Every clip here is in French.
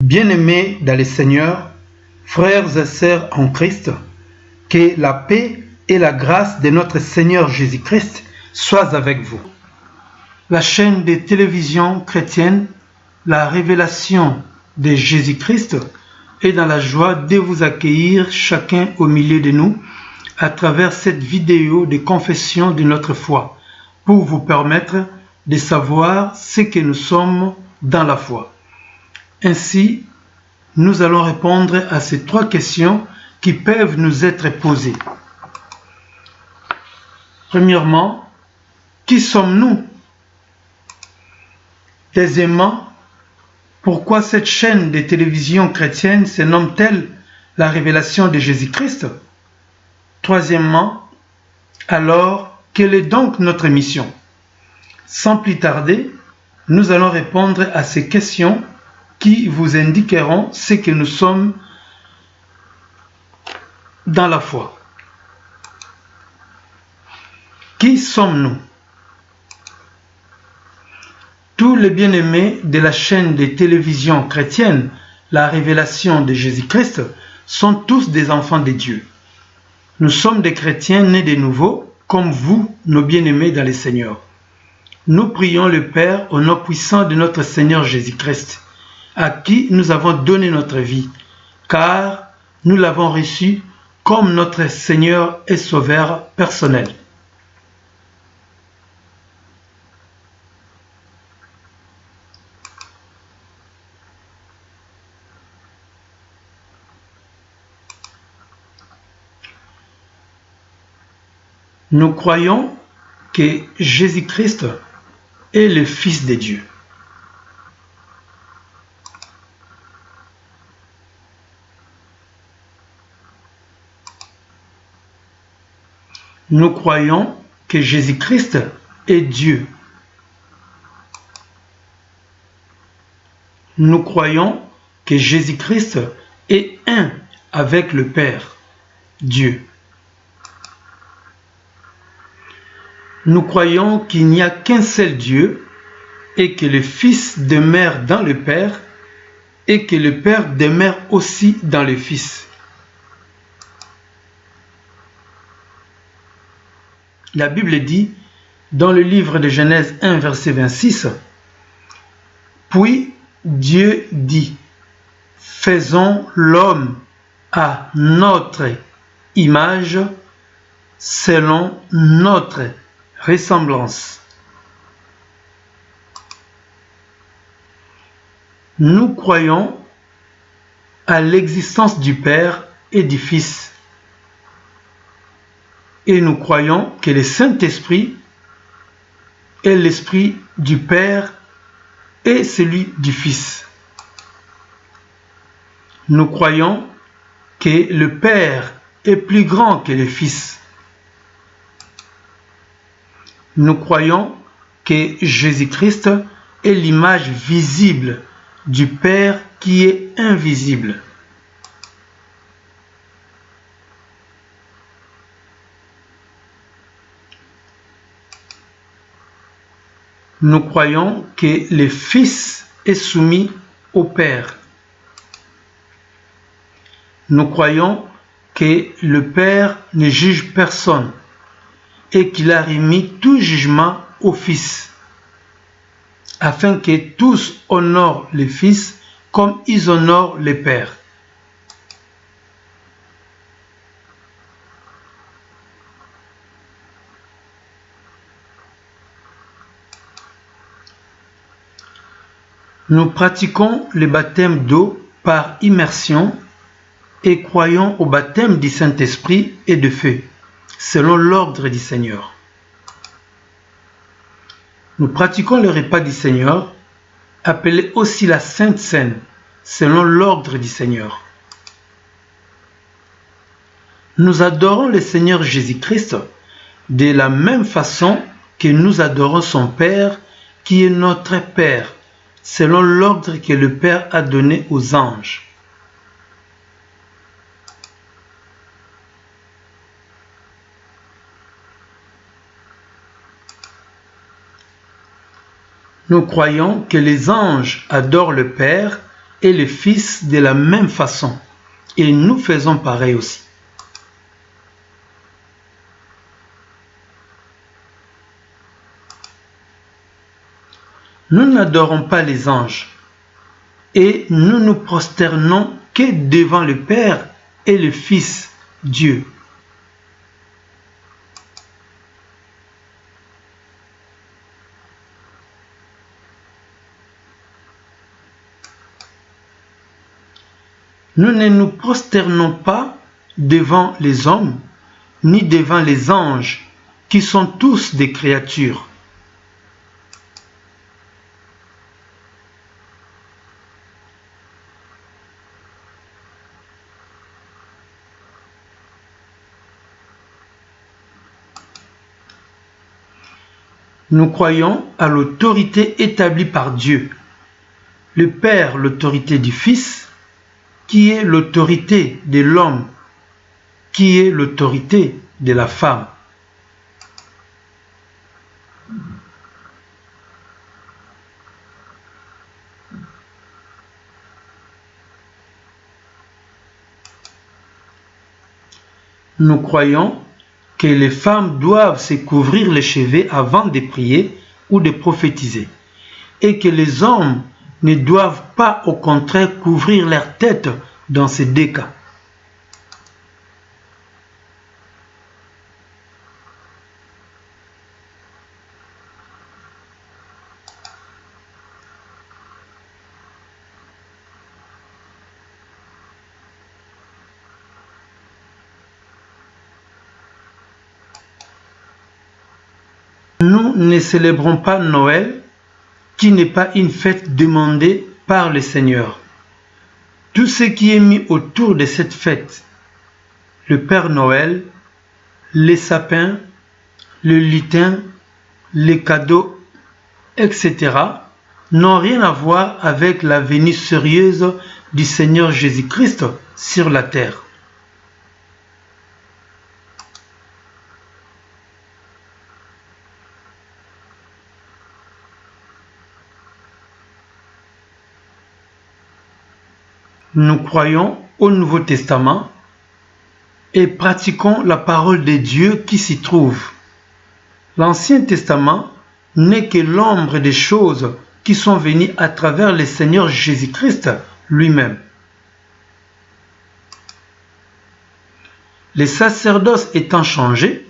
Bien-aimés dans le Seigneur, frères et sœurs en Christ, que la paix et la grâce de notre Seigneur Jésus-Christ soient avec vous. La chaîne de télévision chrétienne, la révélation de Jésus-Christ, est dans la joie de vous accueillir chacun au milieu de nous à travers cette vidéo de confession de notre foi pour vous permettre de savoir ce que nous sommes dans la foi. Ainsi, nous allons répondre à ces 3 questions qui peuvent nous être posées. Premièrement, qui sommes-nous? Deuxièmement, pourquoi cette chaîne de télévision chrétienne se nomme-t-elle la révélation de Jésus-Christ? Troisièmement, alors, quelle est donc notre mission? Sans plus tarder, nous allons répondre à ces questions qui vous indiqueront ce que nous sommes dans la foi. Qui sommes-nous? Tous les bien-aimés de la chaîne de télévision chrétienne, la révélation de Jésus-Christ, sont tous des enfants de Dieu. Nous sommes des chrétiens nés de nouveau, comme vous, nos bien-aimés dans le Seigneur. Nous prions le Père au nom puissant de notre Seigneur Jésus-Christ, à qui nous avons donné notre vie, car nous l'avons reçu comme notre Seigneur et Sauveur personnel. Nous croyons que Jésus-Christ est le Fils de Dieu. Nous croyons que Jésus-Christ est Dieu. Nous croyons que Jésus-Christ est un avec le Père, Dieu. Nous croyons qu'il n'y a qu'un seul Dieu et que le Fils demeure dans le Père et que le Père demeure aussi dans le Fils. La Bible dit, dans le livre de Genèse 1, verset 26, « Puis Dieu dit, faisons l'homme à notre image, selon notre ressemblance. » Nous croyons à l'existence du Père et du Fils. Et nous croyons que le Saint-Esprit est l'Esprit du Père et celui du Fils. Nous croyons que le Père est plus grand que le Fils. Nous croyons que Jésus-Christ est l'image visible du Père qui est invisible. Nous croyons que le Fils est soumis au Père. Nous croyons que le Père ne juge personne et qu'il a remis tout jugement au Fils, afin que tous honorent le Fils comme ils honorent le Père. Nous pratiquons le baptême d'eau par immersion et croyons au baptême du Saint-Esprit et de feu, selon l'ordre du Seigneur. Nous pratiquons le repas du Seigneur, appelé aussi la Sainte Seine, selon l'ordre du Seigneur. Nous adorons le Seigneur Jésus-Christ de la même façon que nous adorons son Père, qui est notre Père, selon l'ordre que le Père a donné aux anges. Nous croyons que les anges adorent le Père et le Fils de la même façon, et nous faisons pareil aussi. Nous n'adorons pas les anges, et nous nous prosternons que devant le Père et le Fils, Dieu. Nous ne nous prosternons pas devant les hommes, ni devant les anges, qui sont tous des créatures. Nous croyons à l'autorité établie par Dieu, le Père, l'autorité du Fils, qui est l'autorité de l'homme, qui est l'autorité de la femme. Nous croyons que les femmes doivent se couvrir les cheveux avant de prier ou de prophétiser, et que les hommes ne doivent pas au contraire couvrir leur tête dans ces deux cas. Nous ne célébrons pas Noël, qui n'est pas une fête demandée par le Seigneur. Tout ce qui est mis autour de cette fête, le Père Noël, les sapins, le lutin, les cadeaux, etc., n'ont rien à voir avec la venue sérieuse du Seigneur Jésus-Christ sur la terre. Nous croyons au Nouveau Testament et pratiquons la parole de Dieu qui s'y trouve. L'Ancien Testament n'est que l'ombre des choses qui sont venues à travers le Seigneur Jésus-Christ lui-même. Les sacerdoces étant changés,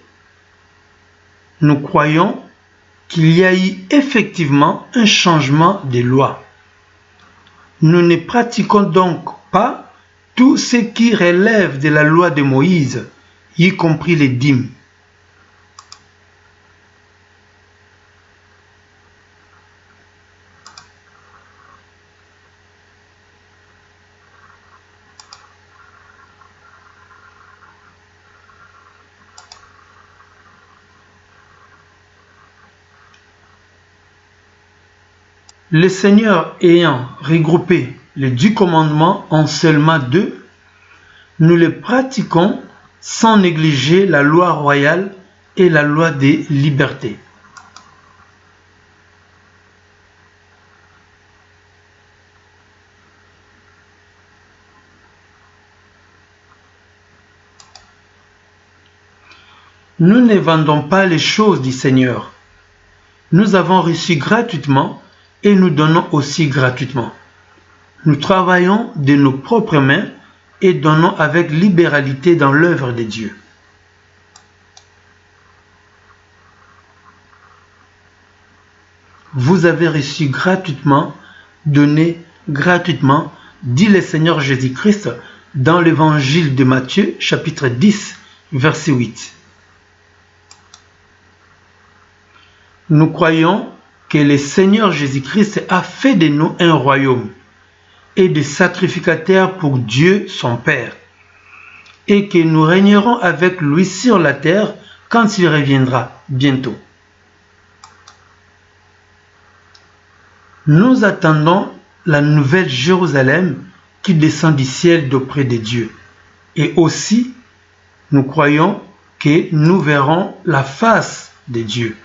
nous croyons qu'il y a eu effectivement un changement des lois. Nous ne pratiquons donc pas tout ce qui relève de la loi de Moïse, y compris les dîmes. Le Seigneur ayant regroupé les 10 commandements en seulement 2, nous les pratiquons sans négliger la loi royale et la loi des libertés. Nous ne vendons pas les choses du Seigneur. Nous avons reçu gratuitement et nous donnons aussi gratuitement. Nous travaillons de nos propres mains et donnons avec libéralité dans l'œuvre de Dieu. Vous avez reçu gratuitement, donné gratuitement, dit le Seigneur Jésus-Christ dans l'évangile de Matthieu, chapitre 10, verset 8. Nous croyons que le Seigneur Jésus-Christ a fait de nous un royaume et des sacrificateurs pour Dieu son Père, et que nous régnerons avec lui sur la terre quand il reviendra bientôt. Nous attendons la nouvelle Jérusalem qui descend du ciel d'auprès de Dieu, et aussi nous croyons que nous verrons la face de Dieu.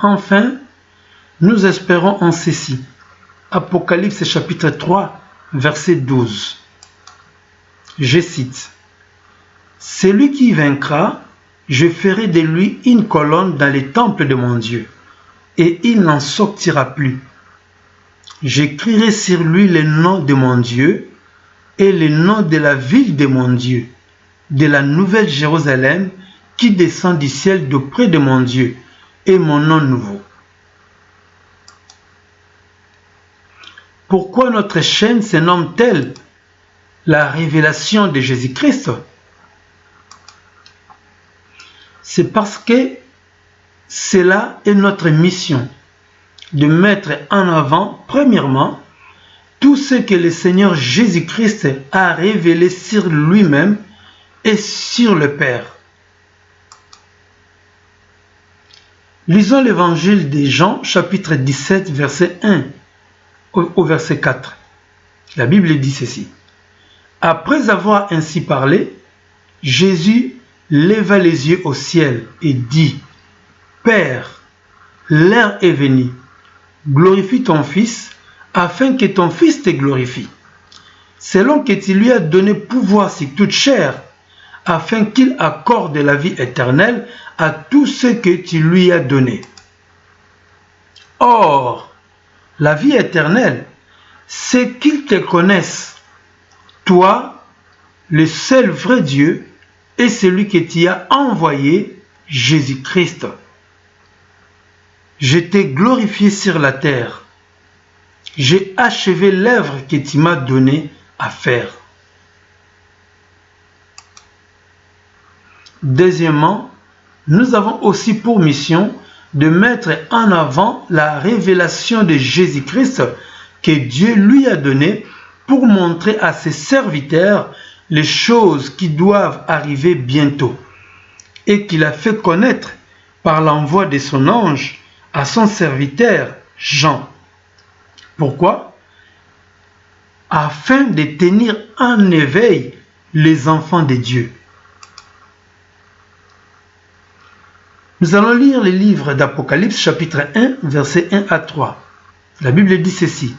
Enfin, nous espérons en ceci. Apocalypse chapitre 3, verset 12. Je cite. Celui qui vaincra, je ferai de lui une colonne dans les temples de mon Dieu, et il n'en sortira plus. J'écrirai sur lui le nom de mon Dieu et le nom de la ville de mon Dieu, de la nouvelle Jérusalem qui descend du ciel d'auprès de mon Dieu, et mon nom nouveau. Pourquoi notre chaîne se nomme-t-elle la révélation de Jésus-Christ? C'est parce que cela est notre mission, de mettre en avant, premièrement, tout ce que le Seigneur Jésus-Christ a révélé sur lui-même et sur le Père. Lisons l'évangile de Jean, chapitre 17, verset 1 au verset 4. La Bible dit ceci. Après avoir ainsi parlé, Jésus leva les yeux au ciel et dit, Père, l'heure est venue, glorifie ton Fils, afin que ton Fils te glorifie, selon que tu lui as donné pouvoir sur toute chair, afin qu'il accorde la vie éternelle à tous ceux que tu lui as donnés. Or, la vie éternelle, c'est qu'ils te connaissent, toi, le seul vrai Dieu, et celui que tu as envoyé, Jésus-Christ. Je t'ai glorifié sur la terre. J'ai achevé l'œuvre que tu m'as donnée à faire. Deuxièmement, nous avons aussi pour mission de mettre en avant la révélation de Jésus-Christ que Dieu lui a donnée pour montrer à ses serviteurs les choses qui doivent arriver bientôt et qu'il a fait connaître par l'envoi de son ange à son serviteur Jean. Pourquoi? Afin de tenir en éveil les enfants de Dieu. Nous allons lire le livre d'Apocalypse chapitre 1, versets 1 à 3. La Bible dit ceci.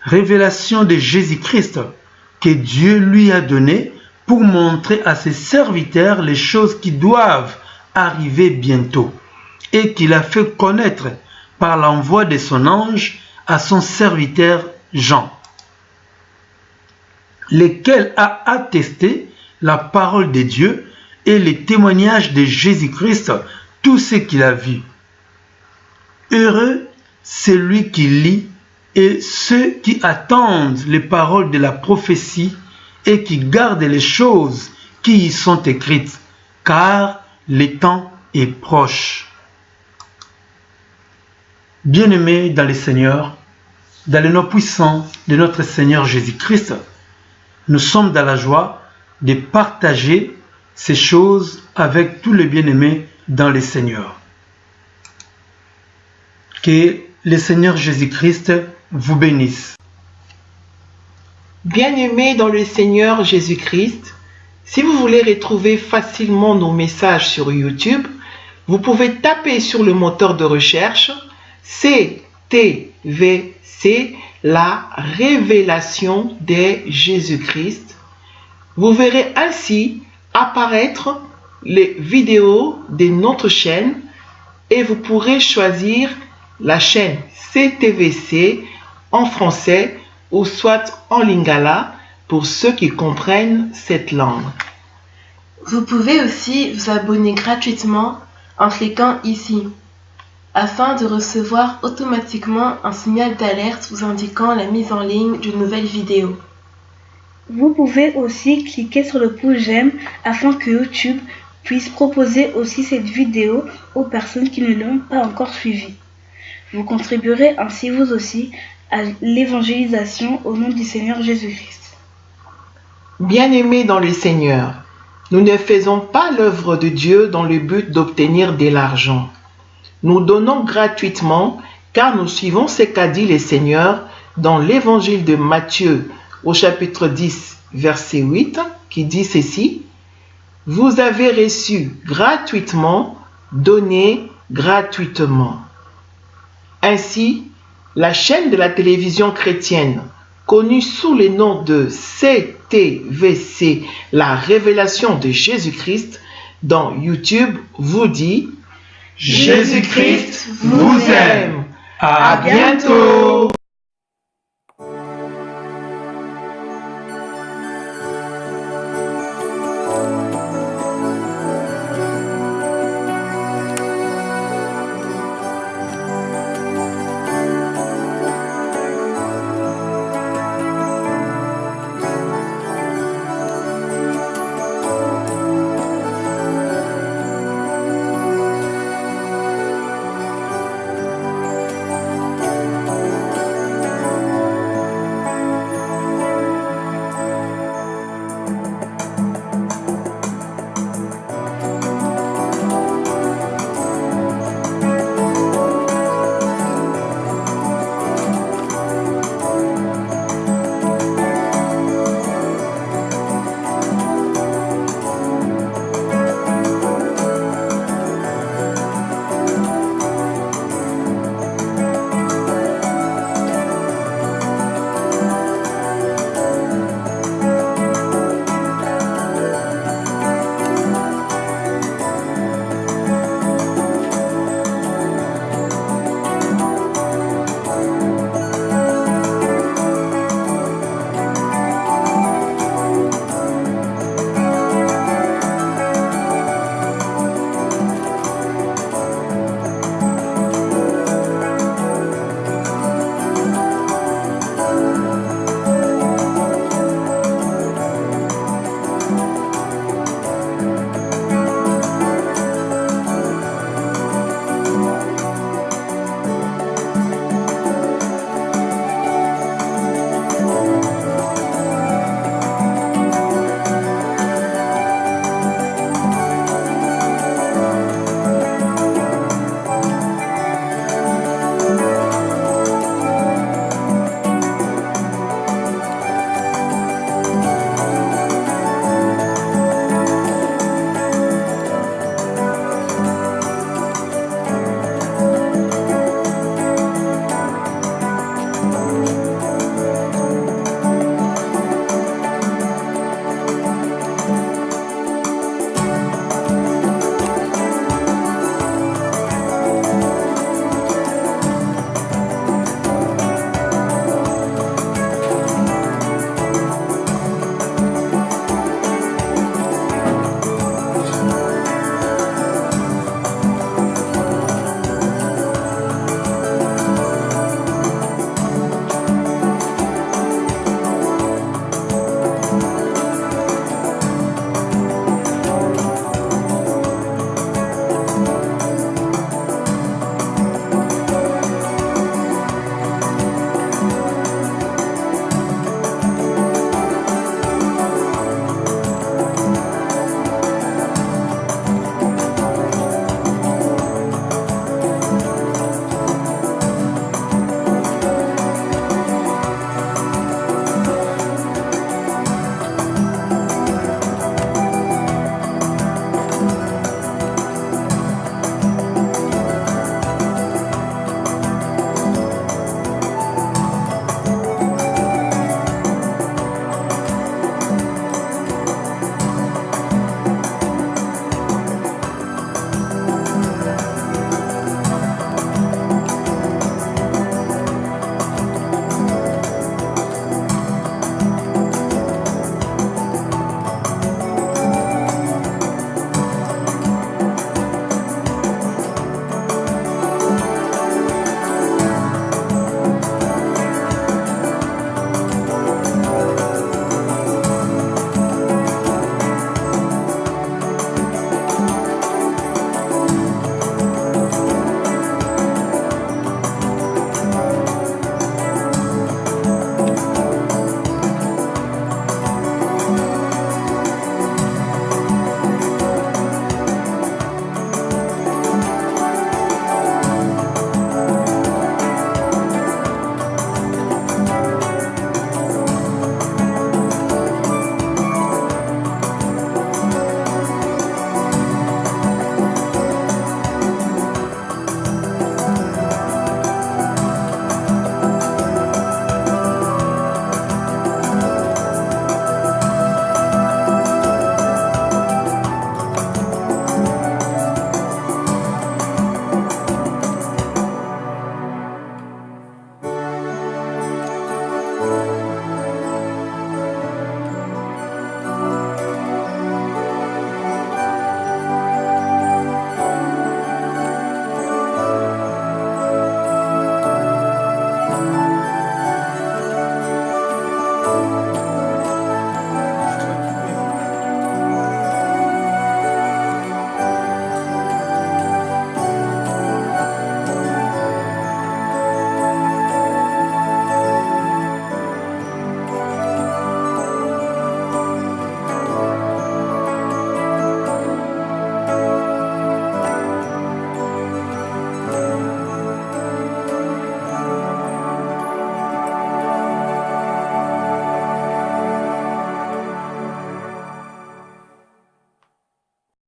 Révélation de Jésus-Christ que Dieu lui a donné pour montrer à ses serviteurs les choses qui doivent arriver bientôt et qu'il a fait connaître par l'envoi de son ange à son serviteur Jean, lequel a attesté la parole de Dieu et les témoignages de Jésus-Christ, tout ce qu'il a vu. Heureux celui qui lit et ceux qui attendent les paroles de la prophétie et qui gardent les choses qui y sont écrites, car le temps est proche. Bien-aimés dans le Seigneur, dans le nom puissant de notre Seigneur Jésus-Christ, nous sommes dans la joie de partager ces choses avec tous les bien-aimés dans le Seigneur. Que le Seigneur Jésus-Christ vous bénisse. Bien-aimés dans le Seigneur Jésus-Christ, si vous voulez retrouver facilement nos messages sur YouTube, vous pouvez taper sur le moteur de recherche CTVC, la révélation de Jésus-Christ. Vous verrez ainsi apparaître les vidéos de notre chaîne et vous pourrez choisir la chaîne CTVC en français ou soit en lingala pour ceux qui comprennent cette langue. Vous pouvez aussi vous abonner gratuitement en cliquant ici afin de recevoir automatiquement un signal d'alerte vous indiquant la mise en ligne d'une nouvelle vidéo. Vous pouvez aussi cliquer sur le pouce j'aime afin que YouTube puisse proposer aussi cette vidéo aux personnes qui ne l'ont pas encore suivie. Vous contribuerez ainsi vous aussi à l'évangélisation au nom du Seigneur Jésus-Christ. Bien-aimés dans le Seigneur, nous ne faisons pas l'œuvre de Dieu dans le but d'obtenir de l'argent. Nous donnons gratuitement car nous suivons ce qu'a dit le Seigneur dans l'évangile de Matthieu au chapitre 10, verset 8, qui dit ceci. Vous avez reçu gratuitement, donnez gratuitement. Ainsi, la chaîne de la télévision chrétienne, connue sous le nom de CTVC, la révélation de Jésus-Christ, dans YouTube, vous dit: Jésus-Christ vous aime. À bientôt.